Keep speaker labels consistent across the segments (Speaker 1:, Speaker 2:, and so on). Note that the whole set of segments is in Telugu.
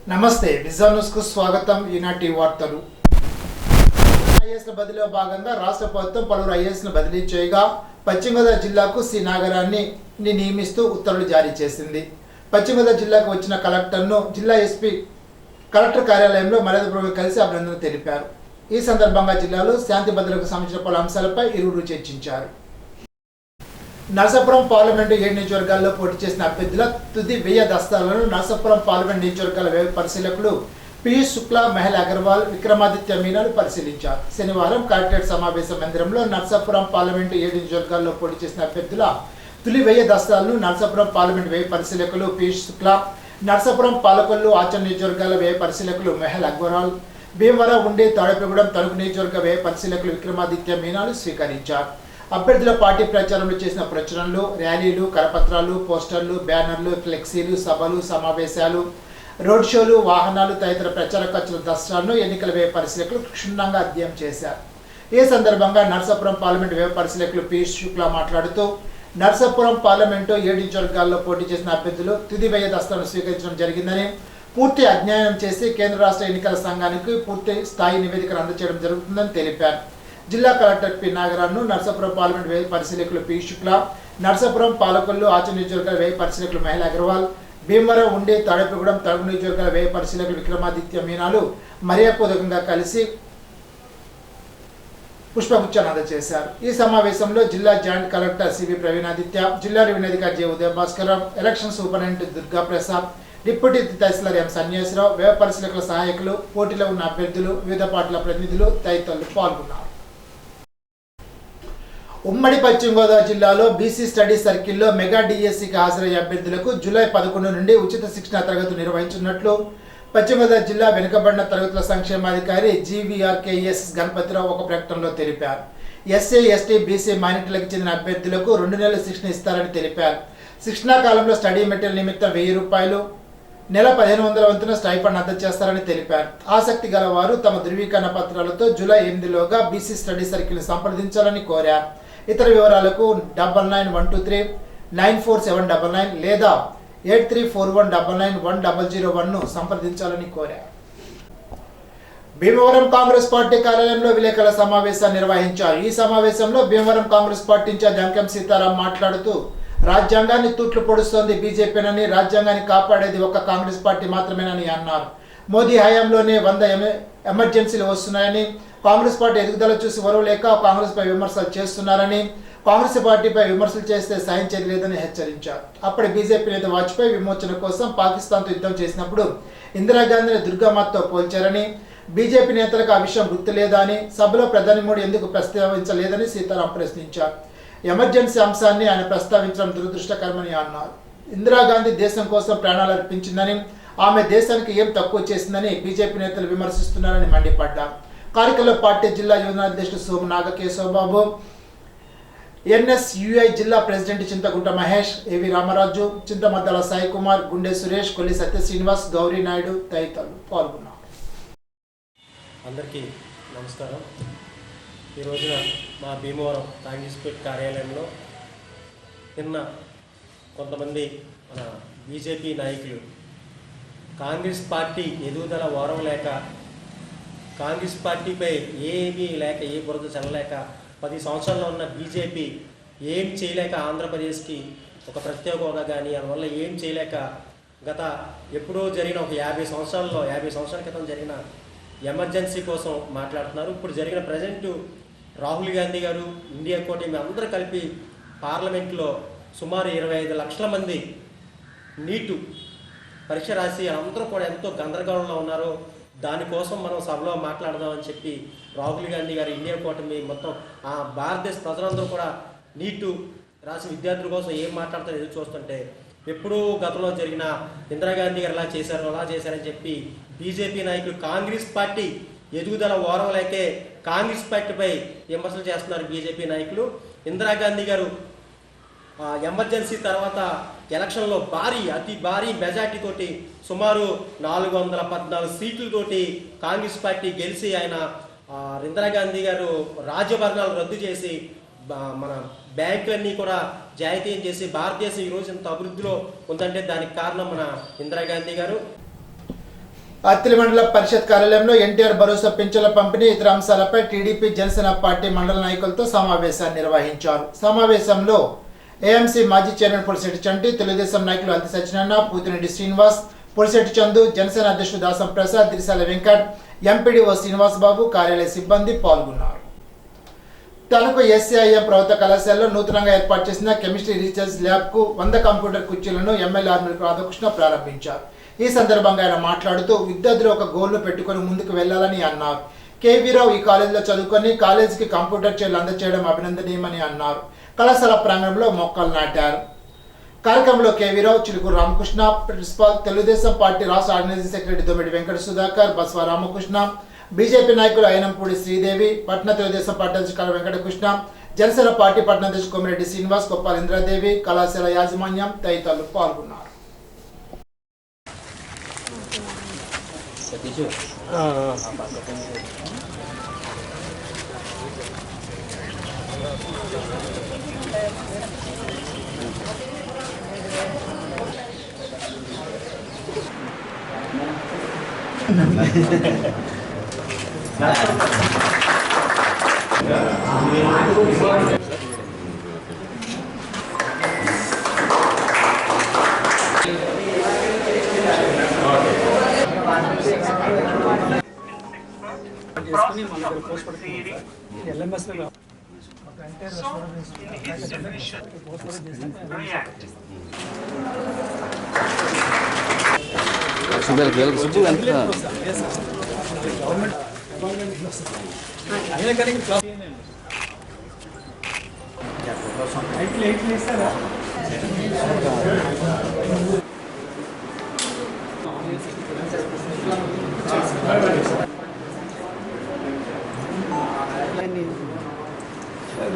Speaker 1: నమస్తే విజన్ న్యూస్ కు స్వాగతం. ఈనాటి వార్తలు. ఐఏఎస్ బదిలీలో భాగంగా రాష్ట్ర ప్రభుత్వం పలువురు ఐఏఎస్ ను బదిలీ చేయగా పశ్చిమ గోదావరి జిల్లాకు సి నాగరాన్ని నియమిస్తూ ఉత్తర్వులు జారీ చేసింది. పశ్చిమ గోదావరి జిల్లాకు వచ్చిన కలెక్టర్ను జిల్లా ఎస్పీ కలెక్టర్ కార్యాలయంలో మర్యాదపూర్వకంగా కలిసి అభినందనలు తెలిపారు. ఈ సందర్భంగా జిల్లాలో శాంతి భద్రతకు సంబంధించిన పలు అంశాలపై ఇరువురు చర్చించారు. నరసాపురం పార్లమెంటు 7 నియోజకవర్గాల్లో పోటీ చేసిన అభ్యర్థుల తుది 1000 దస్తాలను నరసాపురం పార్లమెంటు నియోజకవర్గాల వ్యయ పరిశీలకులు పీయూష్ శుక్లా, మహల్ అగర్వాల్, విక్రమాదిత్య మీనాలు పరిశీలించారు. శనివారం కలెక్టరేట్ సమావేశ మందిరంలో నరసాపురం పార్లమెంటు 7 నియోజకవర్గాల్లో పోటీ చేసిన అభ్యర్థుల తొలి 1000 దస్తాలను నరసాపురం పార్లమెంటు వ్యయ పరిశీలకులు పీయూష్ శుక్లా, నరసాపురం పాలకొల్లు ఆచరణ నియోజకవర్గాల వ్యయ పరిశీలకులు మహల్ అగర్వాల్, భీమవరం ఉండి తాడేపల్లిగూడెం తణుకు నియోజకవర్గ వ్యయ పరిశీలకులు విక్రమాదిత్య మీనాలు స్వీకరించారు. అభ్యర్థుల పార్టీ ప్రచారంలో చేసిన ప్రచురణలు, ర్యాలీలు, కరపత్రాలు, పోస్టర్లు, బ్యానర్లు, ఫ్లెక్సీలు, సభలు, సమావేశాలు, రోడ్ షోలు, వాహనాలు తదితర ప్రచార ఖర్చుల దస్తాలను ఎన్నికల వ్యయ పరిశీలకులు క్షుణ్ణంగా అధ్యయనం చేశారు. ఈ సందర్భంగా నరసాపురం పార్లమెంటు వ్యయ పరిశీలకులు పీయూష్ శుక్లా మాట్లాడుతూ నరసాపురం పార్లమెంటు 7 నియోజకవర్గాల్లో పోటీ చేసిన అభ్యర్థులు తుది 1000 దస్తాలను స్వీకరించడం జరిగిందని, పూర్తి అధ్యయనం చేసి కేంద్ర రాష్ట్ర ఎన్నికల సంఘానికి పూర్తి స్థాయి నివేదికను అందజేయడం జరుగుతుందని తెలిపారు. జిల్లా కలెక్టర్ పి నాగరాన్ను నరసాపురం పార్లమెంట్ వ్యయ పరిశీలకులు పీయూష్ శుక్లా, నరసాపురం పాలకొల్లు ఆచరణ నియోజకవర్గాల వ్యయ పరిశీలకులు మహల్ అగర్వాల్, భీమవరం ఉండి తాడేపల్లిగూడెం తణుకు నియోజకవర్గాల వ్యయ పరిశీలకులు విక్రమాదిత్య మీనాలు మర్యాదపూర్వకంగా కలిసి పుష్పగుచ్చాన్ని అందజేశారు. ఈ సమావేశంలో జిల్లా జాయింట్ కలెక్టర్ సివి ప్రవీణాదిత్య, జిల్లా రెవెన్యూ అధికారి J Udayabhaskar, election superintendent Durga Prasad, deputy tahsildar M Sanyasarao, వ్యయ పరిశీలకుల సహాయకులు, పోటీలో ఉన్న అభ్యర్థులు, వివిధ పార్టీల ప్రతినిధులు తదితరులు పాల్గొన్నారు. ఉమ్మడి పశ్చిమ గోదావరి జిల్లాలో బీసీ స్టడీ సర్కిల్లో మెగా డిఎస్సికి హాజరయ్యే అభ్యర్థులకు జూలై 11 నుండి ఉచిత శిక్షణ తరగతులు నిర్వహించినట్లు పశ్చిమ గోదావరి జిల్లా వెనుకబడిన తరగతుల సంక్షేమాధికారి జీవీఆర్కేఎస్ గణపతిరావు ఒక ప్రకటనలో తెలిపారు. ఎస్సీ, ఎస్టీ, బీసీ మైనారిటీలకు చెందిన అభ్యర్థులకు 2 నెలల శిక్షణ ఇస్తారని తెలిపారు. శిక్షణా కాలంలో స్టడీ మెటీరియల్ నిమిత్తం 1000 రూపాయలు, నెల 1500 వంతున స్టైఫండ్ అందజేస్తారని తెలిపారు. ఆసక్తి గల వారు తమ ధృవీకరణ పత్రాలతో జూలై 8లోగా బీసీ స్టడీ సర్కిల్ని సంప్రదించాలని కోరారు. ఇతర వివరాలకు 9912394799 లేదా 8341991001ను సంప్రదించాలని కోరారు. భీమవరం కాంగ్రెస్ పార్టీ కార్యాలయంలో విలేకరుల సమావేశాన్ని నిర్వహించారు. ఈ సమావేశంలో భీమవరం కాంగ్రెస్ పార్టీ ఇన్ఛార్జ్ అంకెం సీతారాం మాట్లాడుతూ రాజ్యాంగాన్ని తూట్లు పొడుస్తోంది బీజేపీనని, రాజ్యాంగాన్ని కాపాడేది ఒక్క కాంగ్రెస్ పార్టీ మాత్రమేనని అన్నారు. మోదీ హయాంలోనే 100 ఎమర్జెన్సీలు వస్తున్నాయని, కాంగ్రెస్ పార్టీ ఎదుగుదల చూసి ఓర్వలేక కాంగ్రెస్ పై విమర్శలు చేస్తున్నారని, కాంగ్రెస్ పార్టీపై విమర్శలు చేస్తే సహించేది లేదని హెచ్చరించారు. అప్పటి బీజేపీ నేత వాజ్పేయి విమోచన కోసం పాకిస్తాన్తో యుద్ధం చేసినప్పుడు ఇందిరాగాంధీని దుర్గామాతతో పోల్చారని, బీజేపీ నేతలకు ఆ విషయం గుర్తులేదా అని, సభలో ప్రధాని మోడీ ఎందుకు ప్రస్తావించలేదని సీతారాం ప్రశ్నించారు. ఎమర్జెన్సీ అంశాన్ని ఆయన ప్రస్తావించడం దురదృష్టకరమని అన్నారు. ఇందిరాగాంధీ దేశం కోసం ప్రాణాలు అర్పించిందని, ఆమె దేశానికి ఏం తక్కువ చేసిందని బీజేపీ నేతలు విమర్శిస్తున్నారని మండిపడ్డారు. కార్యక్రమంలో పార్టీ జిల్లా యువజన అధ్యక్షుడు సోము నాగకేశవబాబు, ఎన్ఎస్యుఐ జిల్లా ప్రెసిడెంట్ చింతగుంట మహేష్, ఏవి రామరాజు, చింతమద్దల సాయి కుమార్, గుండె సురేష్, కొల్లి సత్య శ్రీనివాస్, గౌరీ నాయుడు తదితరులు పాల్గొన్నారు.
Speaker 2: అందరికీ నమస్కారం. ఈ రోజున మా భీమవరం కాంగ్రెస్ కార్యాలయంలో నిన్న కొంతమంది మన బీజేపీ నాయకులు కాంగ్రెస్ పార్టీ ఎదుగుదల వారం లేక, కాంగ్రెస్ పార్టీపై ఏమీ లేక, ఏ బురద చల్లలేక 10 సంవత్సరాల్లో ఉన్న బీజేపీ ఏం చేయలేక ఆంధ్రప్రదేశ్కి ఒక ప్రత్యేక హోదా కానీ అందువల్ల ఏం చేయలేక గత ఎప్పుడో జరిగిన ఒక 50 సంవత్సరాల క్రితం జరిగిన ఎమర్జెన్సీ కోసం మాట్లాడుతున్నారు. ఇప్పుడు జరిగిన ప్రజెంట్ రాహుల్ గాంధీ గారు, ఇండియా కూటమి అందరూ కలిపి పార్లమెంట్లో సుమారు 25 లక్షల మంది నీటు పరీక్ష రాసి అందరూ కూడా ఎంతో గందరగోళంలో ఉన్నారు. దానికోసం మనం సభలో మాట్లాడదామని చెప్పి రాహుల్ గాంధీ గారు, ఇండియా కూటమి మొత్తం ఆ భారతదేశ ప్రజలందరూ కూడా నీటు రాసి విద్యార్థుల కోసం ఏం మాట్లాడతారో ఎదురు చూస్తుంటే, ఎప్పుడూ గతంలో జరిగిన ఇందిరాగాంధీ గారు అలా చేశారని చెప్పి బీజేపీ నాయకులు కాంగ్రెస్ పార్టీ ఎదుగుదల ఓరం లేకే కాంగ్రెస్ పార్టీపై విమర్శలు చేస్తున్నారు బీజేపీ నాయకులు. ఇందిరాగాంధీ గారు ఎమర్జెన్సీ తర్వాత ఎలక్షన్లో అతి భారీ మెజార్టీతోటి సుమారు 414 సీట్లతోటి కాంగ్రెస్ పార్టీ గెలిచి ఆయన ఇందిరాగాంధీ గారు రాజ్యభరణాలు రద్దు చేసి మన బ్యాంకులన్నీ కూడా జాతీయం చేసి భారతదేశం ఈరోజు ఇంత అభివృద్ధిలో ఉందంటే దానికి కారణం మన ఇందిరాగాంధీ గారు.
Speaker 1: అత్తిలి మండల పరిషత్ కార్యాలయంలో ఎన్టీఆర్ భరోసా పింఛన్ల పంపిణీ ఇతర అంశాలపై టీడీపీ జనసేన పార్టీ మండల నాయకులతో సమావేశాన్ని నిర్వహించారు. సమావేశంలో ఏఎంసీ మాజీ చైర్మన్ పులిశెట్టి చంటి, తెలుగుదేశం నాయకులు అల్తి సత్యనారాయణ, పూతిరెడ్డి శ్రీనివాస్, పులిశెట్టి చందు, జనసేన అధ్యక్షుడు దాసం ప్రసాద్, దిరిసాల వెంకట్, ఎంపీడీఓ శ్రీనివాస్ బాబు, కార్యాలయ సిబ్బంది పాల్గొన్నారు. తణుకు ఎస్సీఐఎం ప్రభుత్వ కళాశాలలో నూతనంగా ఏర్పాటు చేసిన కెమిస్ట్రీ రీసెర్చ్ ల్యాబ్కు 100 కంప్యూటర్ కుర్చీలను ఎమ్మెల్యే ఆర్మీ రాధాకృష్ణ ప్రారంభించారు. ఈ సందర్భంగా ఆయన మాట్లాడుతూ విద్యార్థులు ఒక గోల్ను పెట్టుకుని ముందుకు వెళ్లాలని అన్నారు. కేవీరావు ఈ కాలేజీలో చదువుకొని కాలేజీకి కంప్యూటర్ చైర్లు అందజేయడం అభినందనీయమని అన్నారు. కళాశాల ప్రాంగణంలో మొక్కలు నాటారు. కార్యక్రమంలో కేవీరావు, చిలుకూరు రామకృష్ణ, ప్రిన్సిపాల్, తెలుగుదేశం పార్టీ రాష్ట్ర organising secretary Dommidi Venkata Sudhakar, Baswa Ramakrishna, BJP నాయకులు అయినంపూడి శ్రీదేవి, పట్న తెలుగుదేశం పార్టీ అధ్యక్షుడు వెంకటకృష్ణ, జనసేన పార్టీ పట్న అధ్యక్షుడు కోమిరెడ్డి శ్రీనివాస్, గొప్పాల ఇంద్రాదేవి, కళాశాల యాజమాన్యం తదితరులు పాల్గొన్నారు.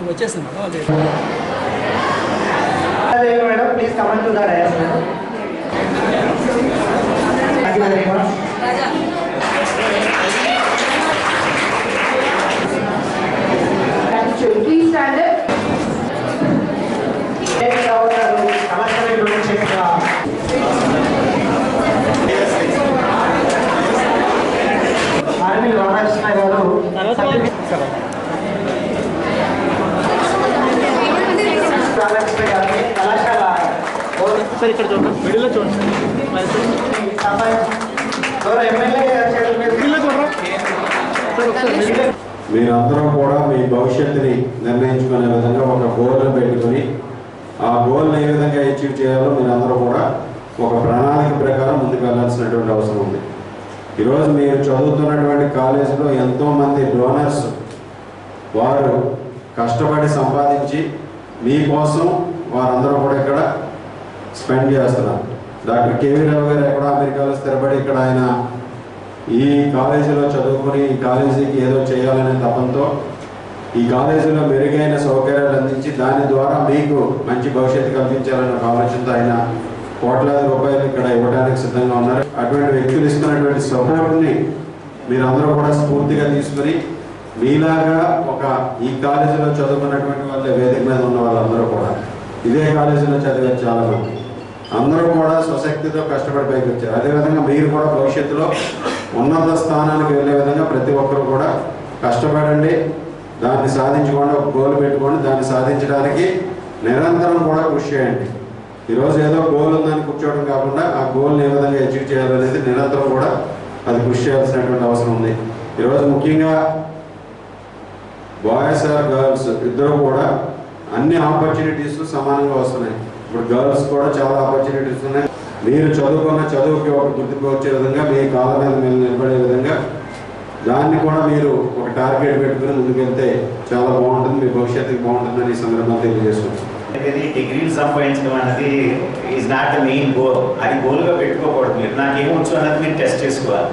Speaker 3: వచ్చేసింది
Speaker 4: madam, please comment to the dais madam. Thank you very much.
Speaker 5: Please stand up.
Speaker 4: Commercial donation army Ramakrishna గారు కళాశాల
Speaker 3: సార్ ఇక్కడ చూడండి, మిడిల్లో చూడండి,
Speaker 6: మీరందరూ కూడా మీ భవిష్యత్తుని నిర్ణయించుకునే విధంగా ఒక గోల్ని పెట్టుకుని ఆ గోల్ని ఏ విధంగా అచీవ్ చేయాలో మీరందరూ కూడా ఒక ప్రణాళిక ప్రకారం ముందుకు వెళ్ళాల్సినటువంటి అవసరం ఉంది. ఈరోజు మీరు చదువుతున్నటువంటి కాలేజీలో ఎంతోమంది డోనర్స్ వారు కష్టపడి సంపాదించి మీకోసం వారందరూ కూడా ఇక్కడ స్పెండ్ చేస్తున్నారు. డాక్టర్ కేవీరావు గారు ఎక్కడ అమెరికాలో స్థిరపడి ఇక్కడ ఆయన ఈ కాలేజీలో చదువుకొని ఈ కాలేజీకి ఏదో చేయాలనే తపంతో ఈ కాలేజీలో మెరుగైన సౌకర్యాలు అందించి దాని ద్వారా మీకు మంచి భవిష్యత్తు కల్పించాలన్న ఆలోచనతో ఆయన కోట్లాది రూపాయలు ఇక్కడ ఇవ్వడానికి సిద్ధంగా ఉన్నారు. అటువంటి వ్యక్తులు ఇస్తున్నటువంటి సపోర్ట్ని మీరందరూ కూడా స్ఫూర్తిగా తీసుకుని మీలాగా ఒక ఈ కాలేజీలో చదువుకున్నటువంటి వాళ్ళ వేదిక మీద ఉన్న వాళ్ళందరూ కూడా ఇదే కాలేజీలో చదివే చాలామంది అందరూ కూడా స్వశక్తితో కష్టపడి పైకి వచ్చారు. అదేవిధంగా మీరు కూడా భవిష్యత్తులో ఉన్నత స్థానానికి వెళ్ళే విధంగా ప్రతి ఒక్కరు కూడా కష్టపడండి, దాన్ని సాధించుకోండి, ఒక గోల్ పెట్టుకోండి, దాన్ని సాధించడానికి నిరంతరం కూడా కృషి చేయండి. ఈరోజు ఏదో గోల్ ఉందని కూర్చోవడం కాకుండా ఆ గోల్ని ఏ విధంగా అచీవ్ చేయాలనేది నిరంతరం కూడా అది కృషి చేయాల్సినటువంటి అవసరం ఉంది. ఈరోజు ముఖ్యంగా బాయ్స్ ఆర్ గర్ల్స్ ఇద్దరు కూడా అన్ని ఆపర్చునిటీస్ సమానంగా వస్తున్నాయి. ఇప్పుడు గర్ల్స్ కూడా చాలా ఆపర్చునిటీస్ ఉన్నాయి. మీరు చదువుకున్న చదువుకి ఒక గుర్తింపు వచ్చే విధంగా మీ కాళ్ళ మీద మీరు నిలబడే విధంగా దాన్ని కూడా మీరు ఒక టార్గెట్ పెట్టుకుని ముందుకెళ్తే చాలా బాగుంటుంది, మీ భవిష్యత్తుకి బాగుంటుందని ఈ సందర్భంగా తెలియజేసుకుంటాం.
Speaker 7: డిగ్రీలు సంపాదించడం అనేది is not the main goal. అది గోల్గా పెట్టుకోకూడదు. మీరు నాకేమొచ్చు అన్నది మీరు టెస్ట్ చేసుకోవాలి.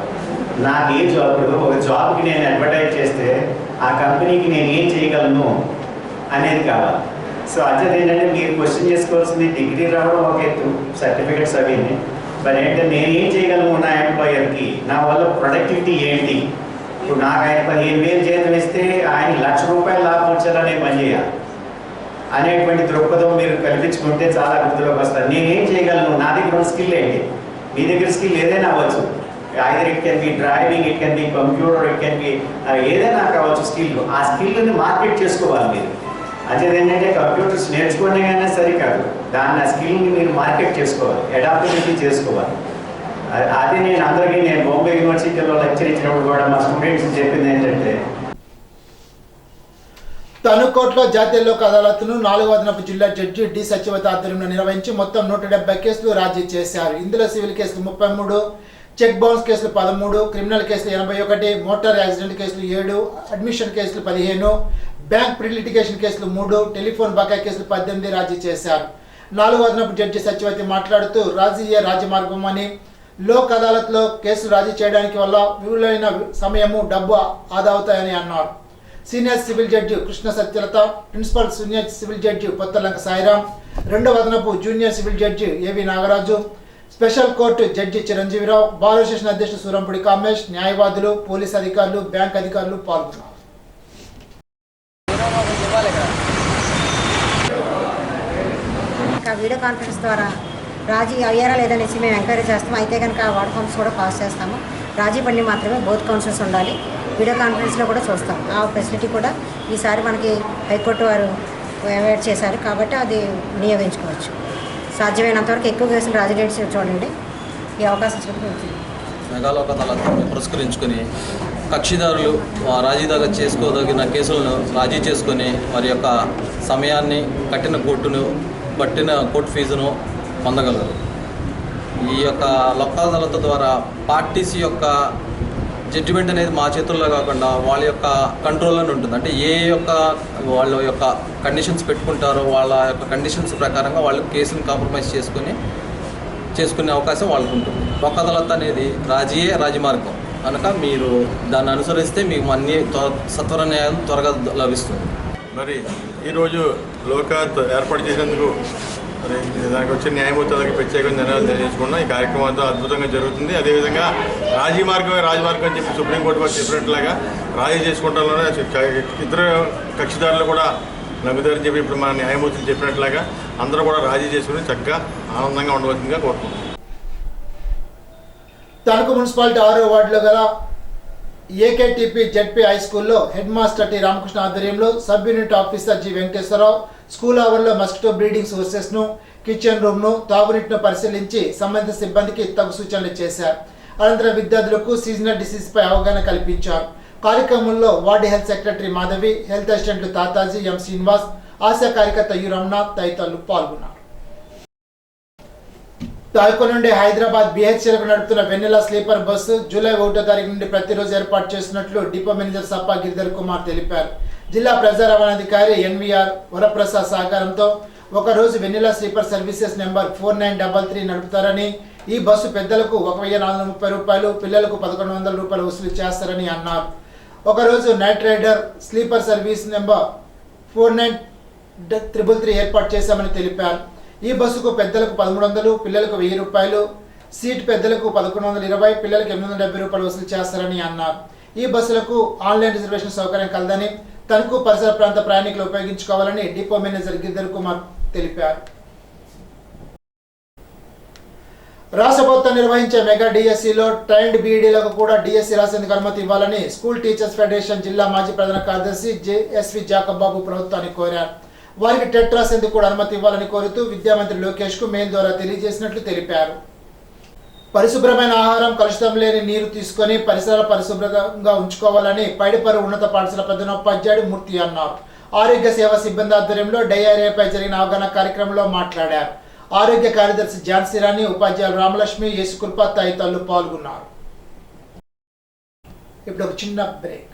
Speaker 7: నాకు ఏ జాబ్, ఒక జాబ్కి నేను అడ్వర్టైజ్ చేస్తే ఆ కంపెనీకి నేను ఏం చేయగలను అనేది కావాలి. సో అదే ఏంటంటే మీరు క్వశ్చన్ చేసుకోవాల్సింది డిగ్రీ రావడం ఒక ఎత్తు, సర్టిఫికెట్స్ అవి, మరి ఏంటంటే నేను ఏం చేయగలను నా ఎంప్లాయర్కి, నా వల్ల ప్రొడక్టివిటీ ఏంటి. ఇప్పుడు నాకు ఆయన 15,000 జీతం ఇస్తే ఆయన ₹1,00,000 లాభం వచ్చారనే పని చేయాలి అనేటువంటి దృక్పథం మీరు కల్పించుకుంటే చాలా అభివృద్ధిలోకి వస్తారు. నేనేం చేయగలను, నా దగ్గర ఉన్న స్కిల్ ఏంటి, మీ దగ్గర స్కిల్ ఏదైనా అవ్వచ్చు. Either it can be driving, it can be computer, it can be ఏదైనా కావచ్చు స్కిల్. ఆ స్కిల్ని మార్కెట్ చేసుకోవాలి మీరు. అదే ఏంటంటే కంప్యూటర్స్ నేర్చుకునే సరికాదు, దాన్ని ఆ స్కిల్ని మీరు మార్కెట్ చేసుకోవాలి, అడాప్టబిలిటీ చేసుకోవాలి. అది నేను అందరికీ నేను బాంబే యూనివర్సిటీలో లెక్చర్ ఇచ్చినప్పుడు కూడా మా స్టూడెంట్స్ చెప్పింది ఏంటంటే
Speaker 1: తనుకోట్లో జాతీయ లోక్ అదాలత్ను 4వ అదనపు జిల్లా జడ్జి డి సత్యవతి ఆధ్వర్యంలో నిర్వహించి మొత్తం 170 కేసులు రాజీ చేశారు. ఇందులో సివిల్ కేసులు 33, చెక్ బౌన్స్ కేసులు 13, క్రిమినల్ కేసులు 81, మోటార్ యాక్సిడెంట్ కేసులు 7, అడ్మిషన్ కేసులు 15, బ్యాంక్ ప్రీ లిటిగేషన్ కేసులు 3, టెలిఫోన్ బకాయి కేసులు 18 రాజీ చేశారు. 4వ అదనపు జడ్జి సత్యవతి మాట్లాడుతూ రాజీయే రాజమార్గం అని, లోక్ అదాలత్లో కేసులు రాజీ చేయడానికి వల్ల విలువైన సమయము, డబ్బు ఆదా అవుతాయని అన్నారు. Senior civil judge Krishna Satyalatha, principal senior civil judge Pottalanka Sairam, 2వ అదనపు junior civil judge A V Nagaraju, special court judge Chiranjeevirao, bar association అధ్యక్షుడు సూరంపూడి కామేష్, న్యాయవాదులు, పోలీస్ అధికారులు, బ్యాంక్ అధికారులు పాల్గొన్నారు.
Speaker 5: వీడియో కాన్ఫరెన్స్ ద్వారా రాజీ అయ్యారా లేదనేసి మేము ఎంక్వైరీ చేస్తాము. అయితే కనుక వార్డ్ ఫామ్స్ కూడా పాస్ చేస్తాము. రాజీ పని మాత్రమే బోత్ కౌన్సిల్స్ ఉండాలి. వీడియో కాన్ఫరెన్స్లో కూడా చూస్తాం. ఆ ఫెసిలిటీ కూడా ఈసారి మనకి హైకోర్టు వారు అవాయిడ్ చేశారు కాబట్టి అది వినియోగించుకోవచ్చు. సాధ్యమైనంతవరకు ఎక్కువ కేసులు రాజీ డేట్స్ చూడండి. ఈ అవకాశం చూపించింది.
Speaker 8: మెగాలోక్ అదాలత్ను పురస్కరించుకొని కక్షిదారులు రాజీదాగా చేసుకోదగిన కేసులను రాజీ చేసుకొని వారి యొక్క సమయాన్ని, కట్టిన కోర్టు ఫీజును పొందగలరు. ఈ యొక్క లోక్ అదాలత్ ద్వారా పార్టీసీ యొక్క జడ్జిమెంట్ అనేది మా చేతుల్లో కాకుండా వాళ్ళ యొక్క కంట్రోల్లోనే ఉంటుంది. అంటే వాళ్ళ యొక్క కండిషన్స్ పెట్టుకుంటారో వాళ్ళ యొక్క కండిషన్స్ ప్రకారంగా వాళ్ళు కేసును కాంప్రమైజ్ చేసుకునే అవకాశం వాళ్ళకు ఉంటుంది. లోక్ అదాలత్ అనేది రాజమార్గం కనుక మీరు దాన్ని అనుసరిస్తే మీకు అన్ని సత్వర న్యాయం త్వరగా లభిస్తుంది.
Speaker 9: మరి ఈరోజు లోకాత్ ఏర్పాటు చేసేందుకు మరి దానికి వచ్చిన న్యాయమూర్తులకి ప్రత్యేకంగా ధన్యవాదాలు తెలియజేసుకున్నాం. ఈ కార్యక్రమం అంతా అద్భుతంగా జరుగుతుంది. అదేవిధంగా రాజమార్గం అని చెప్పి సుప్రీంకోర్టు వారు చెప్పినట్లుగా రాజీ చేసుకుంటాలోనే ఇద్దరు కక్షిదారులు కూడా లబ్ధిదారని చెప్పి ఇప్పుడు మన న్యాయమూర్తులు చెప్పినట్లుగా అందరూ కూడా రాజీ చేసుకుని చక్కగా ఆనందంగా ఉండవలసిందిగా కోరుకుంటున్నాం.
Speaker 1: తణుకు మున్సిపాలిటీ 6వ వార్డులో గల ఏకేటీపీ జెడ్పీ హై స్కూల్లో హెడ్ మాస్టర్ టి రామకృష్ణ ఆధ్వర్యంలో sub unit officer G Venkateswararao school అవర్లో మస్కిటో బ్రీడింగ్ సోర్సెస్ను, కిచెన్ రూమ్ను, తాగునీటిని పరిశీలించి సంబంధిత సిబ్బందికి తగు సూచనలు చేశారు. అనంతరం విద్యార్థులకు సీజనల్ డిసీజ్పై అవగాహన కల్పించారు. కార్యక్రమంలో ward health secretary Madhavi, health అసిస్టెంట్లు తాతాజీ, ఎం శ్రీనివాస్, ఆశా కార్యకర్త యు రమనాథ్ తదితరులు పాల్గొన్నారు. తణుకు నుండి హైదరాబాద్ బిహెచ్ఎల్కు నడుపుతున్న వెన్నెల స్లీపర్ బస్సు జూలై 1వ తారీఖు నుండి ప్రతిరోజు ఏర్పాటు చేస్తున్నట్లు డిపో మేనేజర్ సప్పా గిరిధర్ కుమార్ తెలిపారు. జిల్లా ప్రజా రవాణాధికారి ఎన్వీఆర్ వరప్రసాద్ సహకారంతో ఒకరోజు వెన్నెల స్లీపర్ సర్వీసెస్ నెంబర్ 4933 నడుపుతారని, ఈ బస్సు పెద్దలకు 1430 రూపాయలు, పిల్లలకు 1100 రూపాయలు వసూలు చేస్తారని అన్నారు. ఒకరోజు night rider sleeper service number 4933 ఏర్పాటు చేశామని తెలిపారు. ఈ బస్సుకు పెద్దలకు 1300, పిల్లలకు 1000 రూపాయలు, సీట్ పెద్దలకు 1120, పిల్లలకు 870 రూపాయలు వసూలు చేస్తారని అన్నారు. ఈ బస్సులకు ఆన్లైన్ రిజర్వేషన్ సౌకర్యం కలదని, తణుకు పరిసర ప్రాంత ప్రయాణికులు ఉపయోగించుకోవాలని డిపో మేనేజర్ గిరిధర్ కుమార్ తెలిపారు. రాష్ట్ర ప్రభుత్వం నిర్వహించే మెగా డిఎస్సిలో ట్రైన్డ్ బీఈడీలకు కూడా డిఎస్సి రాసేందుకు అనుమతి ఇవ్వాలని స్కూల్ టీచర్స్ ఫెడరేషన్ జిల్లా మాజీ ప్రధాన కార్యదర్శి జేఎస్వి జాకబ్ బాబు ప్రభుత్వాన్ని కోరారు. వారికి టెట్ రాసేందుకు కూడా అనుమతి ఇవ్వాలని కోరుతూ విద్యామంత్రి లోకేష్కు మెయిల్ ద్వారా తెలియజేసినట్లు తెలిపారు. పరిశుభ్రమైన ఆహారం, కలుషితం లేని నీరు తీసుకొని పరిసరాల పరిశుభ్రంగా ఉంచుకోవాలని పైడిపర్రు ఉన్నత పాఠశాల ప్రధానోపాధ్యాయుడు మూర్తి అన్నారు. ఆరోగ్య సేవా సిబ్బంది ఆధ్వర్యంలో డయేరియాపై జరిగిన అవగాహన కార్యక్రమంలో మాట్లాడారు. ఆరోగ్య కార్యదర్శి ఝాన్సీ రాణి, ఉపాధ్యాయులు రామలక్ష్మి, యేసుకృప తదితరులు పాల్గొన్నారు. ఇప్పుడు ఒక చిన్న బ్రేక్.